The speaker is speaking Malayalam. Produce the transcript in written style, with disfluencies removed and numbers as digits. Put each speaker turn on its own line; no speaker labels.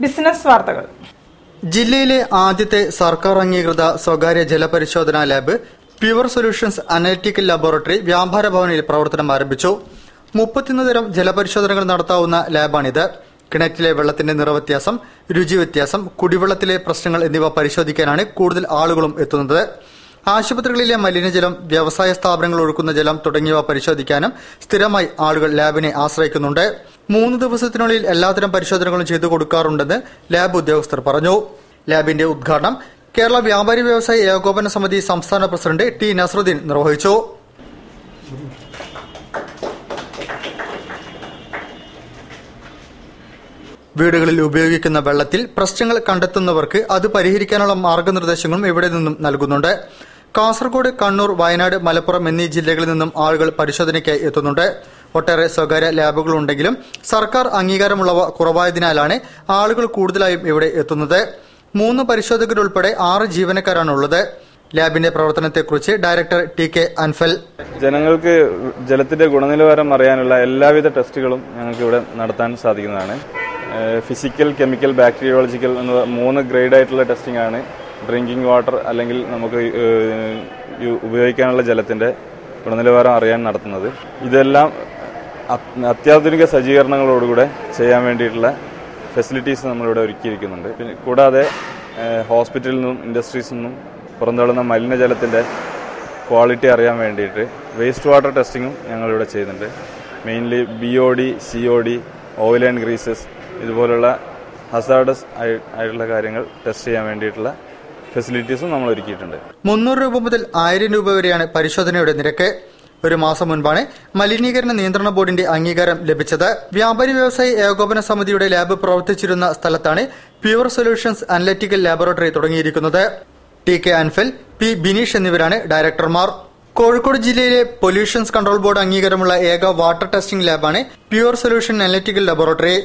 ബിസിനസ് വാർത്തകൾ.
ജില്ലയിലെ ആദ്യത്തെ സർക്കാർ അംഗീകൃത സ്വകാര്യ ജലപരിശോധനാ lab pure solutions analytical laboratory വ്യാപാര ഭവനിൽ പ്രവർത്തനം ആരംഭിച്ചു. 31 തരം ജലപരിശോധനകൾ നടത്താവുന്ന ലാബാണിത്. കിണറ്റിലെ വെള്ളത്തിന്റെ നിറവ്യത്യാസം, രുചി വ്യത്യാസം, കുടിവെള്ളത്തിലെ പ്രശ്നങ്ങൾ എന്നിവ പരിശോധിക്കാനാണ് കൂടുതൽ ആളുകളും എത്തുന്നത്. ആശുപത്രികളിലെ മലിനജലം, വ്യവസായ സ്ഥാപനങ്ങൾ ഒഴുക്കുന്ന ജലം തുടങ്ങിയവ പരിശോധിക്കാനും സ്ഥിരമായി ആളുകൾ ലാബിനെ ആശ്രയിക്കുന്നുണ്ട്. 3 ദിവസത്തിനുള്ളിൽ എല്ലാത്തരം പരിശോധനകളും ചെയ്തു കൊടുക്കാറുണ്ടെന്ന് ലാബ് ഉദ്യോഗസ്ഥർ പറഞ്ഞു. ലാബിന്റെ ഉദ്ഘാടനം കേരള വ്യാപാരി വ്യവസായ ഏകോപന സമിതി സംസ്ഥാന പ്രസിഡന്റ് ടി നസറുദ്ദീൻ നിർവഹിച്ചു. വീടുകളിൽ ഉപയോഗിക്കുന്ന വെള്ളത്തിൽ പ്രശ്നങ്ങൾ കണ്ടെത്തുന്നവർക്ക് അത് പരിഹരിക്കാനുള്ള മാർഗനിർദ്ദേശങ്ങളും ഇവിടെ നിന്നും നൽകുന്നുണ്ട്. കാസർഗോഡ്, കണ്ണൂർ, വയനാട്, മലപ്പുറം എന്നീ ജില്ലകളിൽ നിന്നും ആളുകൾ പരിശോധനയ്ക്കായി എത്തുന്നുണ്ട്. ഒട്ടേറെ സ്വകാര്യ ലാബുകളുണ്ടെങ്കിലും സർക്കാർ അംഗീകാരമുള്ളവ കുറവായതിനാലാണ് ആളുകൾ കൂടുതലായും ഇവിടെ എത്തുന്നത്. 3 പരിശോധകരുൾപ്പെടെ 6 ജീവനക്കാരാണുള്ളത്. ലാബിന്റെ പ്രവർത്തനത്തെക്കുറിച്ച് ഡയറക്ടർ ടി കെ അൻഫൽ:
ജനങ്ങൾക്ക് ജലത്തിന്റെ ഗുണനിലവാരം അറിയാനുള്ള എല്ലാവിധ ടെസ്റ്റുകളും ഞങ്ങൾക്ക് ഇവിടെ നടത്താൻ സാധിക്കുന്നതാണ്. ഫിസിക്കൽ, കെമിക്കൽ, ബാക്ടീരിയോളജിക്കൽ എന്ന 3 ഗ്രേഡായിട്ടുള്ള ടെസ്റ്റിംഗ് ആണ് ഡ്രിങ്കിങ് വാട്ടർ അല്ലെങ്കിൽ നമുക്ക് ഉപയോഗിക്കാനുള്ള ജലത്തിന്റെ ഗുണനിലവാരം അറിയാൻ നടത്തുന്നത്. ഇതെല്ലാം അത്യാധുനിക സജ്ജീകരണങ്ങളോടുകൂടെ ചെയ്യാൻ വേണ്ടിയിട്ടുള്ള ഫെസിലിറ്റീസ് നമ്മളിവിടെ ഒരുക്കിയിരിക്കുന്നുണ്ട്. പിന്നെ കൂടാതെ ഹോസ്പിറ്റലിൽ നിന്നും ഇൻഡസ്ട്രീസിൽ നിന്നും പുറന്തള്ളുന്ന മലിനജലത്തിന്റെ ക്വാളിറ്റി അറിയാൻ വേണ്ടിയിട്ട് വേസ്റ്റ് വാട്ടർ ടെസ്റ്റിങ്ങും ഞങ്ങളിവിടെ ചെയ്യുന്നുണ്ട്. Mainly BOD, COD, oil and greases ഇതുപോലുള്ള ഹസാർഡസ് ആയിട്ടുള്ള കാര്യങ്ങൾ ടെസ്റ്റ് ചെയ്യാൻ വേണ്ടിയിട്ടുള്ള ഫെസിലിറ്റീസും നമ്മൾ ഒരുക്കിയിട്ടുണ്ട്.
300 രൂപ മുതൽ 1000 രൂപ വരെയാണ് പരിശോധനയുടെ നിരക്ക്. ഒരു മാസം മുൻപാണ് മലിനീകരണ നിയന്ത്രണ ബോർഡിന്റെ അംഗീകാരം ലഭിച്ചത്. വ്യാപാരി വ്യവസായ ഏകോപന സമിതിയുടെ ലാബ് പ്രവർത്തിച്ചിരുന്ന സ്ഥലത്താണ് പ്യുവർ സൊല്യൂഷൻസ് അനലിറ്റിക്കൽ ലാബോറട്ടറി തുടങ്ങിയിരിക്കുന്നത്. T K Anfal, P Bineesh എന്നിവരാണ് ഡയറക്ടർമാർ. കോഴിക്കോട് ജില്ലയിലെ പൊല്യൂഷൻസ് കൺട്രോൾ ബോർഡ് അംഗീകാരമുള്ള ഏക വാട്ടർ ടെസ്റ്റിംഗ് ലാബാണ് പ്യുവർ സൊല്യൂഷൻ അനലിറ്റിക്കൽ ലബോറട്ടറി.